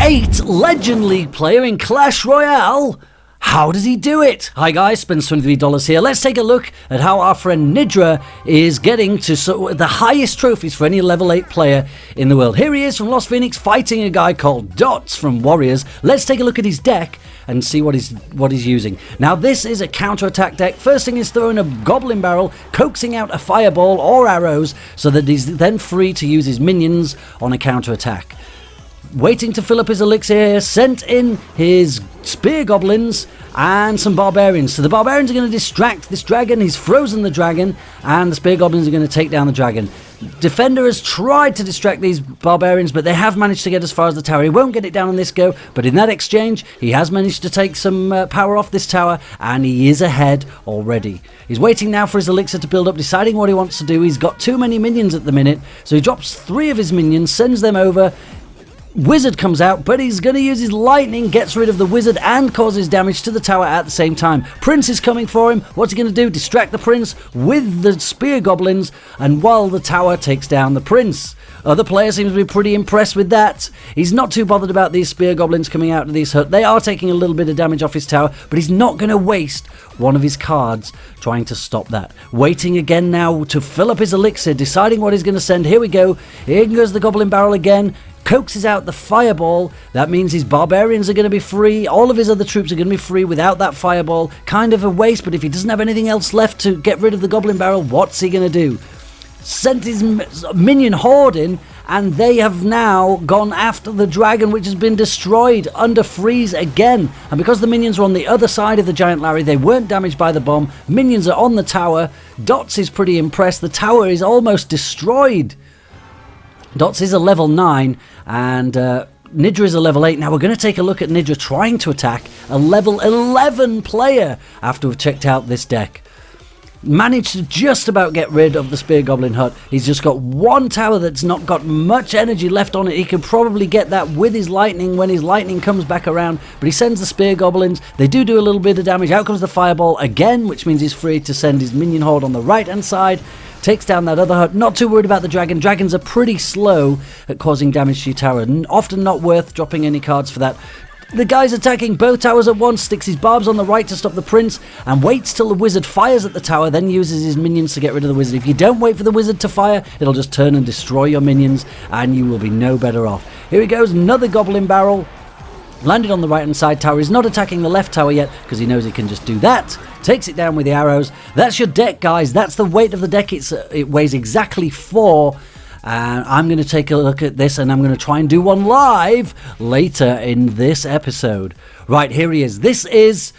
8 Legend League player in Clash Royale? How does he do it? Hi guys, spend $23 here. Let's take a look at how our friend Nidra is getting to the highest trophies for any level 8 player in the world. Here he is from Lost Phoenix fighting a guy called Dots from Warriors. Let's take a look at his deck and see what he's using. Now this is a counter-attack deck. First thing is throwing a Goblin Barrel, coaxing out a Fireball or arrows so that he's then free to use his minions on a counter-attack. Waiting to fill up his elixir here, sent in his Spear Goblins and some Barbarians. So the Barbarians are going to distract this dragon. He's frozen the dragon, and the Spear Goblins are going to take down the dragon. Defender has tried to distract these Barbarians, but they have managed to get as far as the tower. He won't get it down on this go, but in that exchange, he has managed to take some power off this tower, and he is ahead already. He's waiting now for his elixir to build up, deciding what he wants to do. He's got too many minions at the minute, so he drops 3 of his minions, sends them over. Wizard comes out, but he's going to use his lightning, gets rid of the wizard and causes damage to the tower at the same time. Prince is coming for him. What's he going to do? Distract the prince with the spear goblins, and while the tower takes down the prince. Other players seem to be pretty impressed with that. He's not too bothered about these spear goblins coming out of these hut. They are taking a little bit of damage off his tower, but he's not going to waste one of his cards trying to stop that. Waiting again now to fill up his elixir, deciding what he's going to send. Here we go. Here goes the Goblin Barrel again. Coaxes out the Fireball. That means his Barbarians are going to be free. All of his other troops are going to be free without that Fireball. Kind of a waste, but if he doesn't have anything else left to get rid of the Goblin Barrel, what's he going to do? Sent his Minion Horde in, and they have now gone after the dragon, which has been destroyed under freeze again. And because the minions were on the other side of the Giant Larry, they weren't damaged by the bomb. Minions are on the tower. Dots is pretty impressed. The tower is almost destroyed. Dots is a level 9 and Nidra is a level 8. Now we're going to take a look at Nidra trying to attack a level 11 player after we've checked out this deck. Managed to just about get rid of the Spear Goblin hut. He's just got one tower that's not got much energy left on it. He can probably get that with his lightning when his lightning comes back around, but he sends the Spear Goblins. They do a little bit of damage. Out comes the Fireball again, which means he's free to send his Minion Horde on the right hand side. Takes down that other hut. Not too worried about the dragon. Dragons are pretty slow at causing damage to your tower. Often not worth dropping any cards for that. The guy's attacking both towers at once, sticks his barbs on the right to stop the prince, and waits till the wizard fires at the tower, then uses his minions to get rid of the wizard. If you don't wait for the wizard to fire, it'll just turn and destroy your minions, and you will be no better off. Here he goes, another Goblin Barrel. Landed on the right hand side tower. He's not attacking the left tower yet because he knows he can just do that. Takes it down with the arrows. That's your deck, guys. That's the weight of the deck. It weighs exactly 4. And I'm going to take a look at this, and I'm going to try and do one live later in this episode. Right, here he is. This is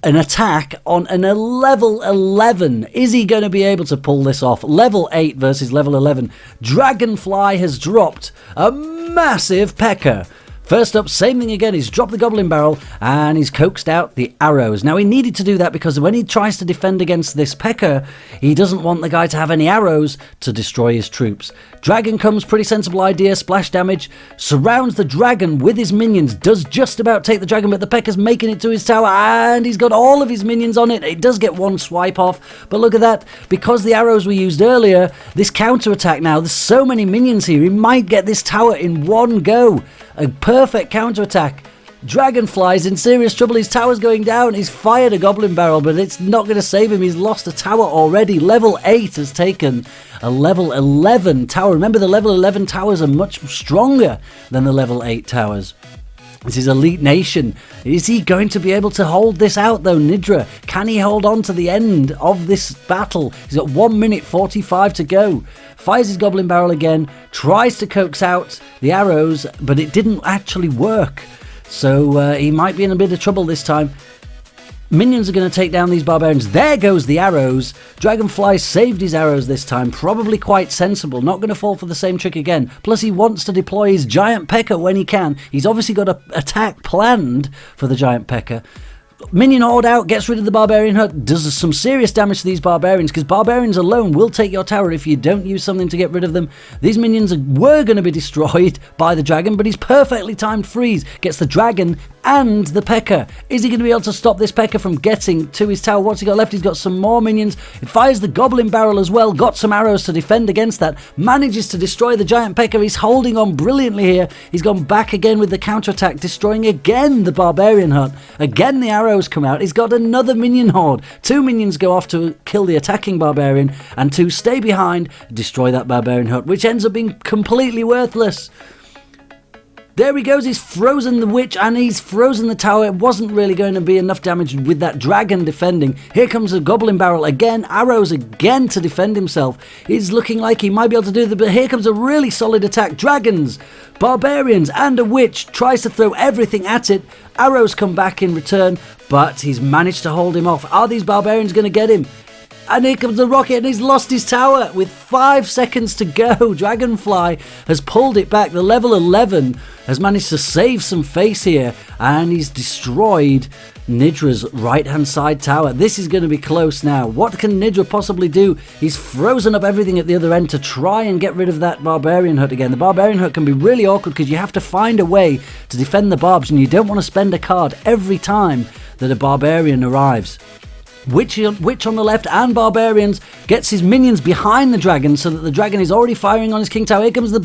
an attack on a level 11. Is he going to be able to pull this off? Level 8 versus level 11. Dragonfly has dropped a massive Pekka. First up, same thing again, he's dropped the Goblin Barrel and he's coaxed out the arrows. Now he needed to do that because when he tries to defend against this Pekka, he doesn't want the guy to have any arrows to destroy his troops. Dragon comes, pretty sensible idea, splash damage, surrounds the dragon with his minions, does just about take the dragon, but the Pekka's making it to his tower and he's got all of his minions on it. It does get one swipe off, but look at that, because the arrows we used earlier, this counter attack now, there's so many minions here, he might get this tower in one go. A perfect counter-attack. Dragonfly's in serious trouble. His tower's going down. He's fired a Goblin Barrel, but it's not going to save him. He's lost a tower already. Level 8 has taken a level 11 tower. Remember, the level 11 towers are much stronger than the level 8 towers. This is Elite Nation. Is he going to be able to hold this out, though, Nidra? Can he hold on to the end of this battle? He's got 1 minute 45 to go. Fires his Goblin Barrel again, tries to coax out the arrows, but it didn't actually work. So he might be in a bit of trouble this time. Minions are going to take down these Barbarians. There goes the arrows. Dragonfly saved his arrows this time. Probably quite sensible. Not going to fall for the same trick again. Plus he wants to deploy his Giant Pekka when he can. He's obviously got an attack planned for the Giant Pekka. Minion Horde out, gets rid of the Barbarian hut, does some serious damage to these Barbarians, because Barbarians alone will take your tower if you don't use something to get rid of them. These minions were going to be destroyed by the dragon, but he's perfectly timed freeze, gets the dragon and the Pekka. Is he going to be able to stop this Pekka from getting to his tower? What's he got left? He's got some more minions. He fires the Goblin barrel as well. Got some arrows to defend against that. Manages to destroy the giant Pekka. He's holding on brilliantly here. He's gone back again with the counterattack, destroying again the barbarian hut. Again the arrows come out. He's got another minion horde. 2 minions go off to kill the attacking barbarian, and 2 stay behind, destroy that barbarian hut, which ends up being completely worthless. There he goes, he's frozen the witch and he's frozen the tower. It wasn't really going to be enough damage with that dragon defending. Here comes a goblin barrel again, arrows again to defend himself. He's looking like he might be able to do but here comes a really solid attack. Dragons, barbarians and a witch, tries to throw everything at it. Arrows come back in return, but he's managed to hold him off. Are these barbarians going to get him? And here comes the rocket and he's lost his tower with 5 seconds to go. Dragonfly has pulled it back. The level 11 has managed to save some face here, and he's destroyed Nidra's right hand side tower. This is going to be close now. What can Nidra possibly do? He's frozen up everything at the other end to try and get rid of that barbarian hut again. The barbarian hut can be really awkward because you have to find a way to defend the barbs, and you don't want to spend a card every time that a barbarian arrives. Witch on the left and barbarians gets his minions behind the dragon so that the dragon is already firing on his king tower. Here comes the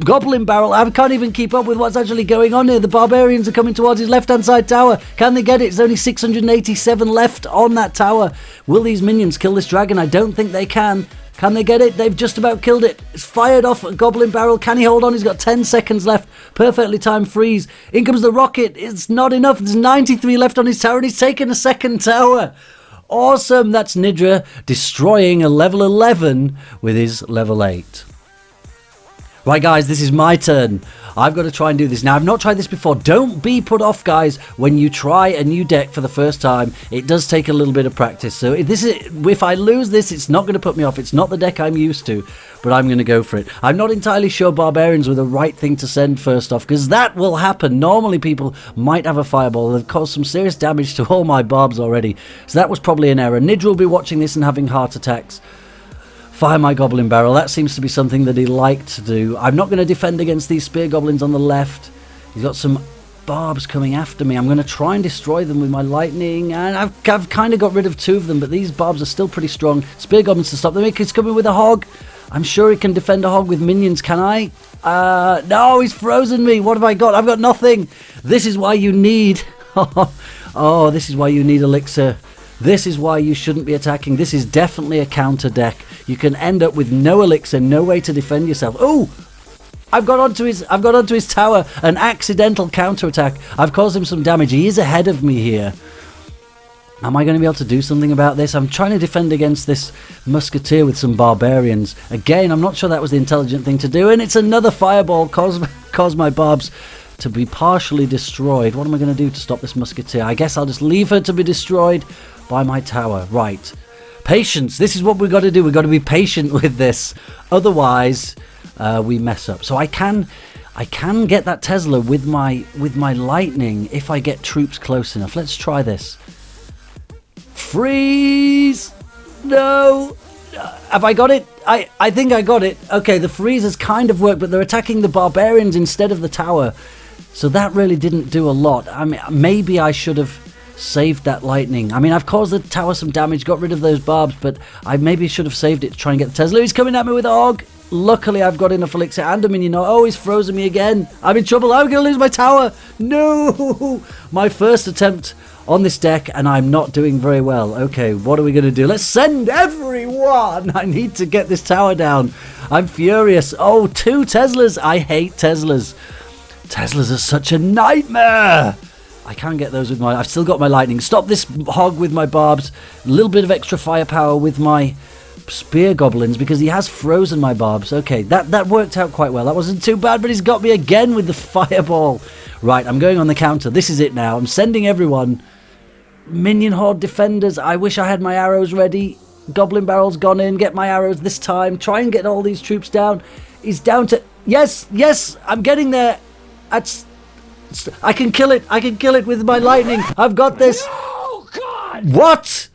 goblin barrel. I can't even keep up with what's actually going on here. The barbarians are coming towards his left hand side tower. Can they get it? There's only 687 left on that tower. Will these minions kill this dragon? I don't think they can. Can they get it? They've just about killed it. It's fired off a goblin barrel. Can he hold on? He's got 10 seconds left. Perfectly timed freeze. In comes the rocket. It's not enough. There's 93 left on his tower and he's taken a second tower. Awesome. That's Nidra destroying a level 11 with his level 8. Right, guys, this is my turn. I've got to try and do this. Now, I've not tried this before. Don't be put off, guys, when you try a new deck for the first time. It does take a little bit of practice. So if I lose this, it's not going to put me off. It's not the deck I'm used to, but I'm going to go for it. I'm not entirely sure barbarians were the right thing to send first off, because that will happen. Normally, people might have a fireball. They've caused some serious damage to all my barbs already. So that was probably an error. Nidra will be watching this and having heart attacks. Fire my goblin barrel. That seems to be something that he liked to do. I'm not going to defend against these spear goblins on the left. He's got some barbs coming after me. I'm going to try and destroy them with my lightning, and I've kind of got rid of 2 of them, but these barbs are still pretty strong. Spear goblins to stop them. He's coming with a hog. I'm sure he can defend a hog with minions. Can I? No, he's frozen me. What have I got? I've got nothing. This is why you need... oh, this is why you need elixir. This is why you shouldn't be attacking. This is definitely a counter deck. You can end up with no elixir, no way to defend yourself. Oh! I've got onto his tower. An accidental counterattack. I've caused him some damage. He is ahead of me here. Am I going to be able to do something about this? I'm trying to defend against this Musketeer with some barbarians. Again, I'm not sure that was the intelligent thing to do. And it's another fireball. Cause my barbs to be partially destroyed. What am I going to do to stop this Musketeer? I guess I'll just leave her to be destroyed by my tower. Right. Patience. This is what we've got to do. We've got to be patient with this. Otherwise, we mess up. So I can get that Tesla with my lightning if I get troops close enough. Let's try this. Freeze! No! Have I got it? I think I got it. Okay, the freeze has kind of worked, but they're attacking the barbarians instead of the tower. So that really didn't do a lot. I mean, maybe I should have saved that lightning. I mean, I've caused the tower some damage, got rid of those barbs, but I maybe should have saved it to try and get the Tesla. He's coming at me with a hog. Luckily, I've got enough elixir and a minion. Oh, he's frozen me again. I'm in trouble. I'm going to lose my tower. No! My first attempt on this deck, and I'm not doing very well. Okay, what are we going to do? Let's send everyone. I need to get this tower down. I'm furious. Oh, 2 Teslas. I hate Teslas. Teslas are such a nightmare. I can't get those with I've still got my lightning. Stop this hog with my barbs. A little bit of extra firepower with my spear goblins because he has frozen my barbs. Okay, that worked out quite well. That wasn't too bad, but he's got me again with the fireball. Right, I'm going on the counter. This is it now. I'm sending everyone. Minion horde defenders. I wish I had my arrows ready. Goblin barrel's gone in. Get my arrows this time. Try and get all these troops down. He's down to... Yes, I'm getting there. I can kill it. I can kill it with my lightning. I've got this. No, God! What?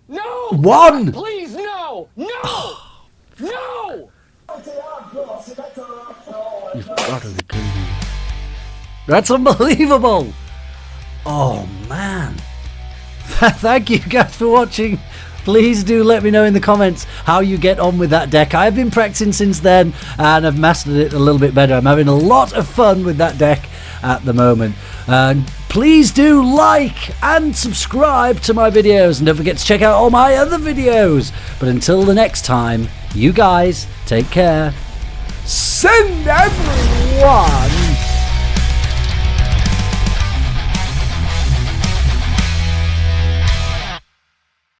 No! 1! God, please, no! No! No! You've got to be kidding me. That's unbelievable. Oh, man. Thank you guys for watching. Please do let me know in the comments how you get on with that deck. I've been practicing since then and I've mastered it a little bit better. I'm having a lot of fun with that deck at the moment. Please do like and subscribe to my videos, and don't forget to check out all my other videos. But until the next time, you guys take care. Send everyone